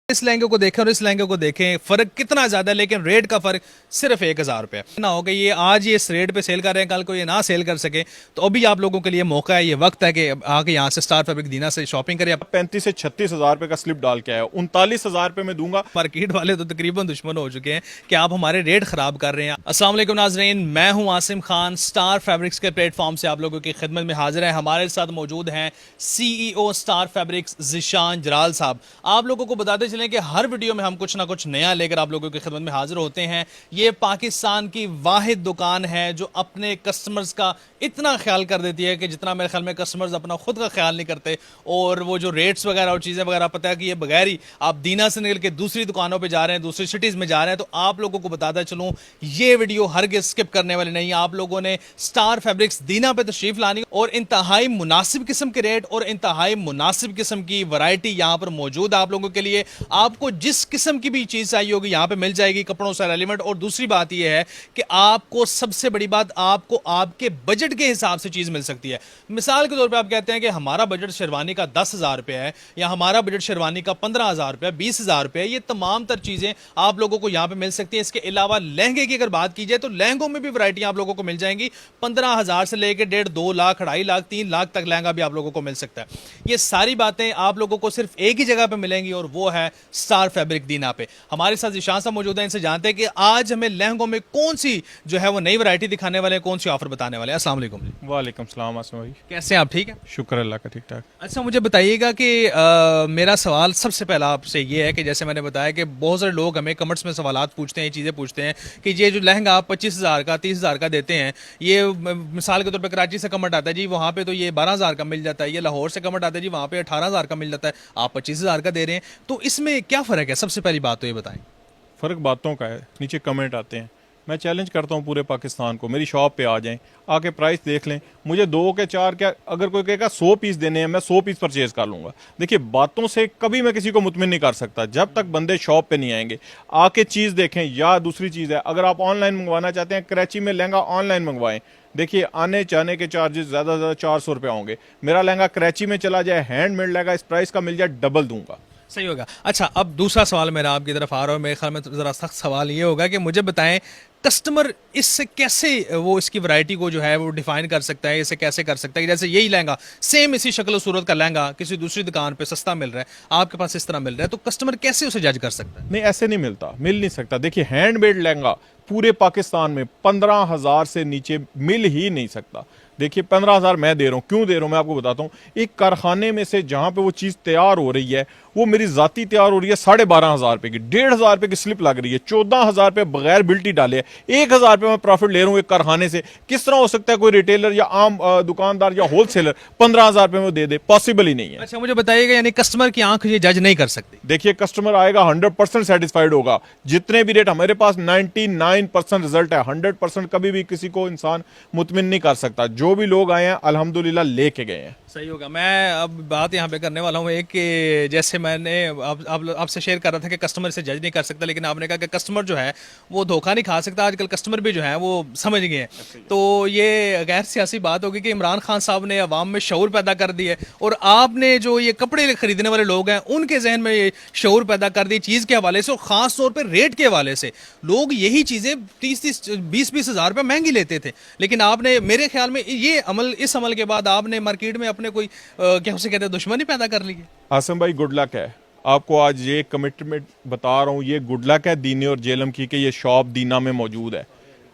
इस लहंगे को देखें और इस लहंगे को देखें, फर्क कितना ज्यादा है, लेकिन रेट का फर्क सिर्फ 1000 रुपये ना हो कि ये आज ये इस रेट पे सेल कर रहे हैं, कल को ये ना सेल कर सके। तो अभी आप लोगों के लिए मौका है, ये वक्त है कि आके यहाँ से स्टार फैब्रिक दीना से शॉपिंग करें। 35 से 36 हज़ार रुपए का स्लिप डाल के आया, 39 हज़ार रुपए में दूंगा। मार्केट वाले तो तकरीबन दुश्मन हो चुके हैं कि आप हमारे रेट खराब कर रहे हैं। अस्सलाम वालेकुम नाज़रीन, मैं हूं आसिम खान, स्टार फैब्रिक्स के प्लेटफॉर्म से आप लोगों की खिदमत में हाजिर है। हमारे साथ मौजूद हैं CEO स्टार फैब्रिक्स ज़ीशान जलाल साहब। आप लोगों को बताते चलें कि हर वीडियो में हम कुछ ना कुछ नया लेकर आप लोगों की खिदमत में हाजिर होते हैं। ये पाकिस्तान की वाहिद दुकान है जो अपने कस्टमर्स का इतना ख्याल कर देती है कि जितना मेरे ख्याल में कस्टमर्स अपना खुद का ख्याल नहीं करते। और वो जो रेट्स वगैरह और चीज़ें वगैरह, पता है कि ये बगैर ही आप दीना से निकल के दूसरी दुकानों पे जा रहे हैं, दूसरी सिटीज़ में जा रहे हैं। तो आप लोगों को बताता चलूँ, ये वीडियो हरगिज़ स्किप करने वाली नहीं है। आप लोगों ने स्टार फैब्रिक्स दीना पे तशरीफ लानी और इंतहाई मुनासिब किस्म के रेट और इंतहाई मुनासिब किस्म की वैरायटी यहाँ पर मौजूद है आप लोगों के लिए। आपको जिस किस्म की भी चीज़ चाहिए होगी यहाँ पे मिल जाएगी, कपड़ों से एलिमेंट। और दूसरी बात यह है कि आपको सबसे बड़ी बात, आपको आपके बजट के हिसाब से चीज़ मिल सकती है। मिसाल के तौर पे आप कहते हैं कि हमारा बजट शेरवानी का 10,000 रुपये है, या हमारा बजट शेरवानी का 15,000 रुपये, 20,000 रुपये, ये तमाम तर चीज़ें आप लोगों को यहाँ पे मिल सकती हैं। इसके अलावा लहंगे की अगर बात की जाए तो लहंगों में भी वैरायटी आप लोगों को मिल जाएंगी। 15,000 से लेकर 1.5, 2 लाख, 2.5 लाख, 3 लाख तक लहंगा भी आप लोगों को मिल सकता है। ये सारी बातें आप लोगों को सिर्फ एक ही जगह पे मिलेंगी और वो है स्टार फैब्रिक दीना पे। हमारे साथ ज़ीशान साहब मौजूद हैं, इनसे जानते हैं कि आज हमें लहंगों में कौन सी जो है वो नई वैरायटी दिखाने वाले हैं, कौन सी ऑफर बताने वाले हैं। अस्सलाम वालेकुम जी। वालेकुम सलाम आसिम भाई, कैसे हैं आप? ठीक है, शुक्र अल्लाह का, ठीक ठाक। अच्छा मुझे बताइएगा कि मेरा सवाल सबसे पहला आपसे ये है कि जैसे मैंने बताया कि बहुत सारे लोग हमें कमेंट्स में सवालात पूछते हैं, चीज़ें पूछते हैं कि ये जो लहंगा आप 25,000 का, 30,000 का देते हैं, ये मिसाल के तौर पे कराची से कमेंट आता है जी वहाँ पे तो ये 12,000 का मिल जाता है, ये लाहौर से कमेंट आता है जी वहाँ पे 18,000 का मिल जाता है, आप 25,000 का दे रहे हैं। तो इसमें क्या फ़र्क है? सबसे पहली बात तो ये बताएं। फ़र्क बातों का है, नीचे कमेंट आते हैं। मैं चैलेंज करता हूँ पूरे पाकिस्तान को, मेरी शॉप पे आ जाएं, आके प्राइस देख लें। मुझे 2 के 4 क्या, अगर कोई कहेगा 100 पीस देने हैं, मैं 100 पीस परचेज कर लूँगा। देखिए, बातों से कभी मैं किसी को मुतमिन नहीं कर सकता जब तक बंदे शॉप पे नहीं आएंगे। आके चीज़ देखें। या दूसरी चीज़ है, अगर आप ऑनलाइन मंगवाना चाहते हैं, कराची में लहंगा ऑनलाइन मंगवाएं। देखिए, आने जाने के चार्जेस ज़्यादा से ज़्यादा 400 रुपये होंगे। मेरा लहंगा कराची में चला जाए, हैंडमेड लहंगा इस प्राइस का मिल जाए, डबल दूंगा। सही होगा। अच्छा, अब दूसरा सवाल मेरा आपकी तरफ आ रहा है। मेरे ख्याल में ज़रा सख्त सवाल ये होगा कि मुझे बताएं, कस्टमर इससे कैसे वो इसकी वैरायटी को जो है वो डिफाइन कर सकता है, इसे कैसे कर सकता है कि जैसे यही लहंगा सेम इसी शक्ल सूरत का लहंगा किसी दूसरी दुकान पे सस्ता मिल रहा है, आपके पास इस तरह मिल रहा है, तो कस्टमर कैसे उसे जज कर सकता है? नहीं, ऐसे नहीं मिलता, मिल नहीं सकता। देखिए, हैंडमेड लहंगा पूरे पाकिस्तान में 15,000 से नीचे मिल ही नहीं सकता। देखिए, 15,000 मैं दे रहा हूँ, क्यों दे रहा हूँ मैं आपको बताता हूँ। एक कारखाने में से जहाँ पे वो चीज़ तैयार हो रही है, वो मेरी जाती तैयार हो रही है 12,500 रुपये की, 1,500 रुपये की स्लिप लग रही है, 14,000 रुपये बगैर बिल्टी डाले, 1,000 रुपये मैं प्रॉफिट ले रहा हूँ एक कारखाने से। किस तरह हो सकता है कोई रिटेलर या आम दुकानदार या होलसेलर 15,000 रुपये में दे दे? पॉसिबल ही नहीं है। अच्छा मुझे बताइएगा, यानी कस्टमर की आंख ये जज नहीं कर सकती? देखिए, कस्टमर आएगा 100% सेटिस्फाइड होगा। जितने भी रेट हमारे पास 99% रिजल्ट है, 100% कभी भी किसी को इंसान मुतमिन नहीं कर सकता। जो भी लोग आए हैं अल्हम्दुलिल्लाह लेके गए हैं। सही होगा। मैं अब बात यहाँ पे करने वाला हूँ एक कि जैसे मैंने आपसे शेयर कर रहा था कि कस्टमर से जज नहीं कर सकता, लेकिन आपने कहा कि कस्टमर जो है वो धोखा नहीं खा सकता। आजकल कस्टमर भी जो है वो समझ गए हैं। तो ये गैर सियासी बात होगी कि इमरान खान साहब ने अवाम में शऊर पैदा कर दी है और आपने जो ये कपड़े खरीदने वाले लोग हैं उनके जहन में ये शऊर पैदा कर दी चीज़ के हवाले से, और ख़ास तौर पर रेट के हवाले से। लोग यही चीज़ें 30-30, 20-20 हज़ार रुपये महंगी लेते थे, लेकिन आपने मेरे ख्याल में ये अमल, इस अमल के बाद आपने मार्केट में अपने कोई क्या उसे कहते हैं दुश्मनी पैदा कर ली है। आसम भाई, गुड लक है आपको। आज ये कमिटमेंट बता रहा हूँ, ये गुड लक है दीनी और जेलम की कि ये शॉप दीना में मौजूद है।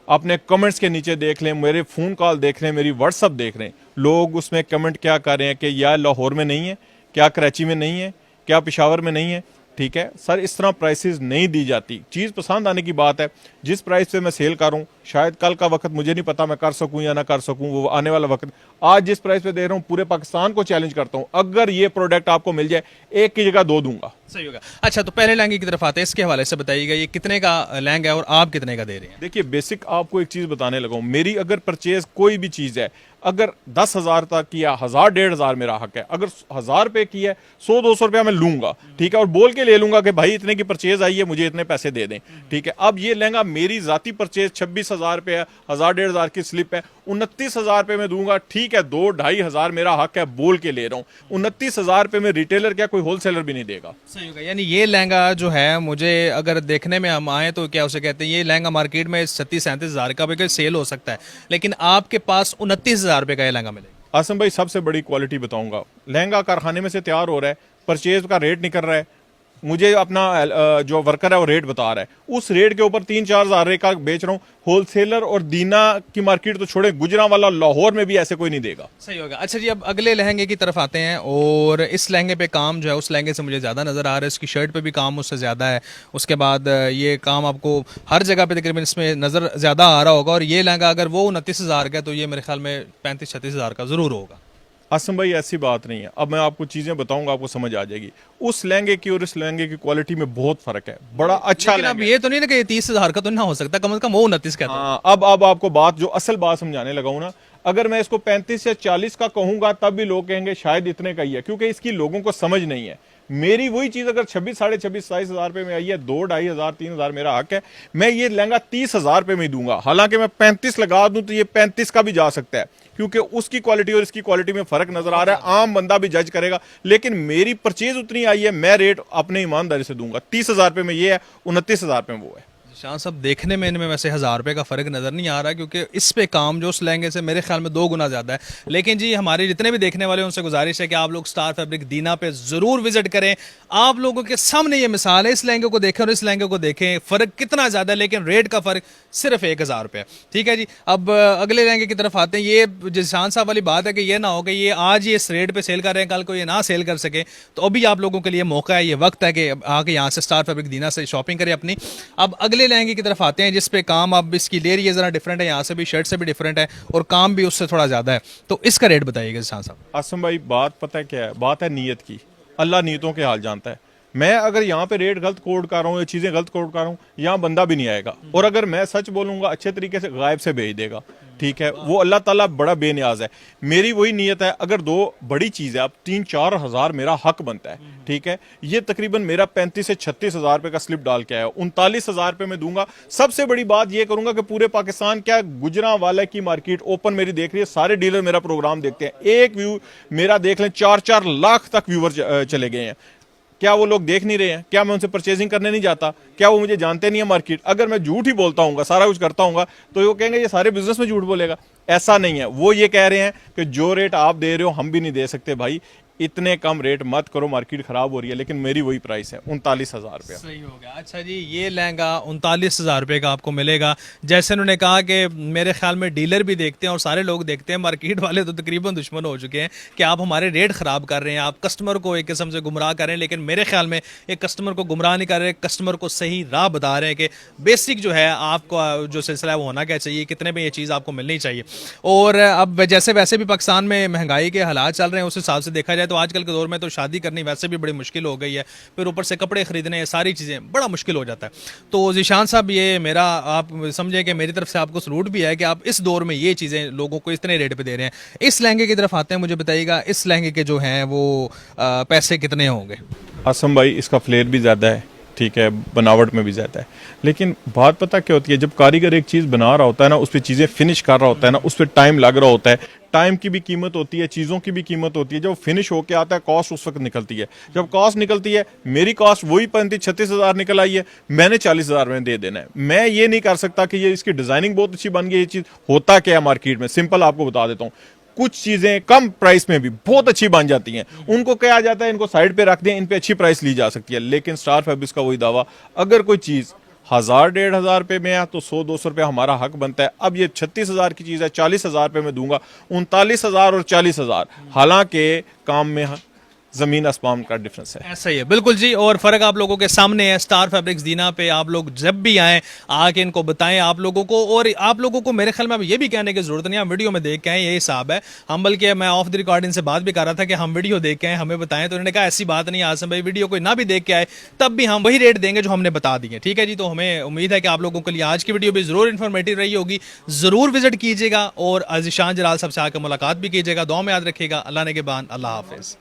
अपने कमेंट्स के नीचे देख लें, मेरे फ़ोन कॉल देख लें, मेरी व्हाट्सअप देख लें। लोग उसमें कमेंट क्या कर रहे हैं कि या लाहौर में नहीं है, क्या कराची में नहीं है, क्या पेशावर में नहीं है। ठीक है सर, इस तरह प्राइसेस नहीं दी जाती। चीज़ पसंद आने की बात है। जिस प्राइस पे मैं सेल कर रहा हूँ, शायद कल का वक्त मुझे नहीं पता मैं कर सकूँ या ना कर सकूँ, वो आने वाला वक्त। आज जिस प्राइस पे दे रहा हूँ, पूरे पाकिस्तान को चैलेंज करता हूँ, अगर ये प्रोडक्ट आपको मिल जाए, एक की जगह 2 दूंगा। सही होगा। अच्छा, तो पहले लहंगे की तरफ आते हैं, इसके हवाले से बताइएगा ये कितने का लहंगा है और आप कितने का दे रहे हैं? देखिए, बेसिक आपको एक चीज़ बताने लगा हूँ। मेरी अगर परचेज कोई भी चीज़ है, अगर 10,000 तक की या 1,000, 1,500 मेरा हक है। अगर 1,000 रुपये की है, 100-200 रुपया मैं लूंगा, ठीक है, और बोल के ले लूंगा कि भाई इतने की परचेज आई है, मुझे इतने पैसे दे दें। ठीक है, अब ये लहंगा मेरी जाती परचेज 26,000 रुपये है, 1,000, 1,500 की स्लिप है, 29,000 में दूंगा, ठीक है, 2-2.5 मेरा हक है, बोल के ले रहा हूँ। 29,000 में रिटेलर क्या कोई होलसेलर भी नहीं देगा। सही होगा। यानी ये लहंगा जो है, मुझे अगर देखने में हम आए तो क्या उसे कहते हैं, ये लहंगा मार्केट में 36-37 हज़ार का भी सेल हो सकता है, लेकिन आपके पास 29,000 का ये लहंगा मिलेगा। आसम भाई सबसे बड़ी क्वालिटी बताऊंगा, लहंगा कारखाने में से तैयार हो रहा है, परचेज का रेट निकल रहा है, मुझे अपना जो वर्कर है वो रेट बता रहा है, उस रेट के ऊपर 3-4 हज़ार का बेच रहा हूँ। होलसेलर और दीना की मार्केट तो छोड़े, गुजरांवाला लाहौर में भी ऐसे कोई नहीं देगा। सही होगा। अच्छा जी, अब अगले लहंगे की तरफ आते हैं, और इस लहंगे पे काम जो है उस लहंगे से मुझे ज़्यादा नज़र आ रहा है, इसकी शर्ट पे भी काम उससे ज़्यादा है, उसके बाद ये काम आपको हर जगह पे तकरीबन इसमें नज़र ज़्यादा आ रहा होगा, और ये लहंगा अगर वो 29,000 का है तो ये मेरे ख्याल में 35-36 हज़ार का ज़रूर होगा। आसम भाई ऐसी बात नहीं है, अब मैं आपको चीज़ें बताऊंगा, आपको समझ आ जाएगी। उस लहंगे की और इस लहंगे की क्वालिटी में बहुत फर्क है, बड़ा अच्छा लेकिन अब ये तो नहीं ना कि 30,000 का तो ना हो सकता, कम से कम वो 29 का। हाँ, अब आपको बात जो असल बात समझाने लगा हूं ना, अगर मैं इसको 35 या 40 का कहूंगा तब भी लोग कहेंगे शायद इतने का ही है, क्योंकि इसकी लोगों को समझ नहीं है। मेरी वही चीज अगर 26, 26.5, 27 हज़ार में आई है, 2-2.5 हज़ार 3 हज़ार मेरा हक है, मैं ये लहंगा 30,000 में ही दूंगा। हालांकि मैं 35 लगा दूं तो ये 35 का भी जा सकता है, क्योंकि उसकी क्वालिटी और इसकी क्वालिटी में फर्क नजर आ रहा है, आम बंदा भी जज करेगा। लेकिन मेरी परचेज उतनी आई है, मैं रेट अपने ईमानदारी से दूंगा। 30,000 में ये है, 29,000 में वो है। शाह साहब, देखने में इनमें वैसे 1,000 रुपये का फ़र्क नज़र नहीं आ रहा, क्योंकि इस पे काम जो उस लहंगे से मेरे ख्याल में 2 गुना ज़्यादा है। लेकिन जी, हमारे जितने भी देखने वाले हैं उनसे गुजारिश है कि आप लोग स्टार फैब्रिक दीना पे ज़रूर विजिट करें। आप लोगों के सामने ये मिसाल है, इस लहंगे को देखें और इस लहंगे को देखें, फ़र्क कितना ज़्यादा है, लेकिन रेट का फ़र्क सिर्फ 1,000 रुपये। ठीक है जी, अब अगले लहंगे की तरफ आते हैं। ये जिशान साहब वाली बात है कि ये ना हो कि ये आज ये इस रेट पे सेल कर रहे हैं, कल को ये ना सेल कर सके, तो अभी आप लोगों के लिए मौका है, ये वक्त है कि आके यहाँ से स्टार फैब्रिक दीना से शॉपिंग करें अपनी। अब अगले लहंगे की तरफ आते हैं, जिस पे काम अब इसकी लेयर ये जरा डिफरेंट है, यहाँ से भी शर्ट से भी डिफरेंट है, और काम भी उससे थोड़ा ज्यादा है, तो इसका रेट बताइएगा जिशान साहब। आसम भाई बात पता है क्या है, बात है नीयत की। अल्लाह नीयतों के हाल जानता है। मैं अगर यहाँ पे रेट गलत कोड कर रहा हूँ या चीजें गलत कोड कर रहा हूँ, यहाँ बंदा भी नहीं आएगा, और अगर मैं सच बोलूंगा अच्छे तरीके से गायब से भेज देगा। ठीक है, वो अल्लाह ताला बड़ा बेनियाज है। मेरी वही नीयत है, अगर 2 बड़ी चीज है, अब 3-4 हज़ार मेरा हक बनता है। ठीक है, ये तकरीबन मेरा 35 से 36 हज़ार रुपए का स्लिप डाल के आया, 39,000 रुपए में दूंगा। सबसे बड़ी बात ये करूंगा कि पूरे पाकिस्तान, क्या गुजरांवाला की मार्केट ओपन मेरी देख रही है, सारे डीलर मेरा प्रोग्राम देखते हैं, एक व्यू मेरा देख लें, 4-4 लाख तक व्यूवर चले गए हैं। क्या वो लोग देख नहीं रहे हैं? क्या मैं उनसे परचेजिंग करने नहीं जाता? क्या वो मुझे जानते नहीं है मार्केट? अगर मैं झूठ ही बोलता हूँ, सारा कुछ करता हूँ, तो वो कहेंगे ये सारे बिजनेस में झूठ बोलेगा। ऐसा नहीं है, वो ये कह रहे हैं कि जो रेट आप दे रहे हो हम भी नहीं दे सकते भाई, इतने कम रेट मत करो, मार्केट खराब हो रही है। लेकिन मेरी वही प्राइस है, 39,000 रुपया। सही हो गया। अच्छा जी, ये लहंगा 39,000 रुपये का आपको मिलेगा। जैसे उन्होंने कहा कि मेरे ख्याल में डीलर भी देखते हैं और सारे लोग देखते हैं, मार्केट वाले तो तकरीबन दुश्मन हो चुके हैं कि आप हमारे रेट ख़राब कर रहे हैं, आप कस्टमर को एक किस्म से गुमराह कर रहे हैं। लेकिन मेरे ख्याल में एक कस्टमर को गुमराह नहीं कर रहे, कस्टमर को सही राह बता रहे हैं कि बेसिक जो है आपको जो सिलसिला है वो होना क्या चाहिए, कितने में ये चीज़ आपको मिलनी चाहिए। और अब जैसे वैसे भी पाकिस्तान में महंगाई के हालात चल रहे हैं, उस हिसाब से देखा जाए तो आजकल के दौर में तो शादी करनी वैसे भी बड़ी मुश्किल हो गई है, फिर ऊपर से कपड़े खरीदने, सारी चीज़ें बड़ा मुश्किल हो जाता है। तो ज़ीशान साहब, ये मेरा आप समझे कि मेरी तरफ से आपको सलूट भी है कि आप इस दौर में ये चीज़ें लोगों को इतने रेट पे दे रहे हैं। इस लहंगे की तरफ आते हैं, मुझे बताइएगा इस लहंगे के जो हैं वो पैसे कितने होंगे? आसम भाई, इसका फ्लेयर भी ज़्यादा है, ठीक है, बनावट में भी ज़्यादा है। लेकिन बात पता क्या होती है, जब कारीगर एक चीज़ बना रहा होता है ना, उस पर चीज़ें फिनिश कर रहा होता है ना, उस पर टाइम लग रहा होता है, टाइम की भी कीमत होती है, चीज़ों की भी कीमत होती है। जब फिनिश होके आता है, कॉस्ट उस वक्त निकलती है। जब कॉस्ट निकलती है, मेरी कॉस्ट वही 35-36 हज़ार निकल आई है, मैंने 40 हज़ार में दे देना है। मैं ये नहीं कर सकता कि ये इसकी डिज़ाइनिंग बहुत अच्छी बन गई। ये चीज़ होता क्या है मार्केट में, सिंपल आपको बता देता हूँ, कुछ चीजें कम प्राइस में भी बहुत अच्छी बन जाती हैं, उनको कहा जाता है इनको साइड पे रख दें, इन पे अच्छी प्राइस ली जा सकती है। लेकिन स्टार फैब्रिक्स का वही दावा, अगर कोई चीज 1,000-1,500 रुपए में है तो 100-200 रुपये हमारा हक बनता है। अब ये 36,000 की चीज है, 40,000 रुपये में दूंगा, 39,000 और 40,000, हालांकि काम में जमीन आसमान का डिफरेंस है। ऐसा ही है, बिल्कुल जी। और फ़र्क आप लोगों के सामने है। स्टार फैब्रिक्स दीना पे आप लोग जब भी आएँ, आके इनको बताएं आप लोगों को। और आप लोगों को मेरे ख्याल में अब ये भी कहने की जरूरत नहीं, आप वीडियो में देख के आए, यही हिसाब है। हम बल्कि मैं ऑफ द रिकॉर्ड इनसे बात भी कर रहा था कि हम वीडियो देख के आए, हमें बताएं, तो उन्होंने कहा ऐसी बात नहीं आसम भाई, वीडियो कोई ना भी देख के आए तब भी हम वही रेट देंगे जो हमने बता दिए। ठीक है जी, तो हमें उम्मीद है कि आप लोगों के लिए आज की वीडियो भी ज़रूर इन्फॉर्मेटिव रही होगी। ज़रूर विजिट कीजिएगा और ज़ीशान जलाल साहब से आकर मुलाकात भी कीजिएगा। दुआ में याद रखिएगा। अल्लाह ने के बाद, अल्लाह हाफिज़।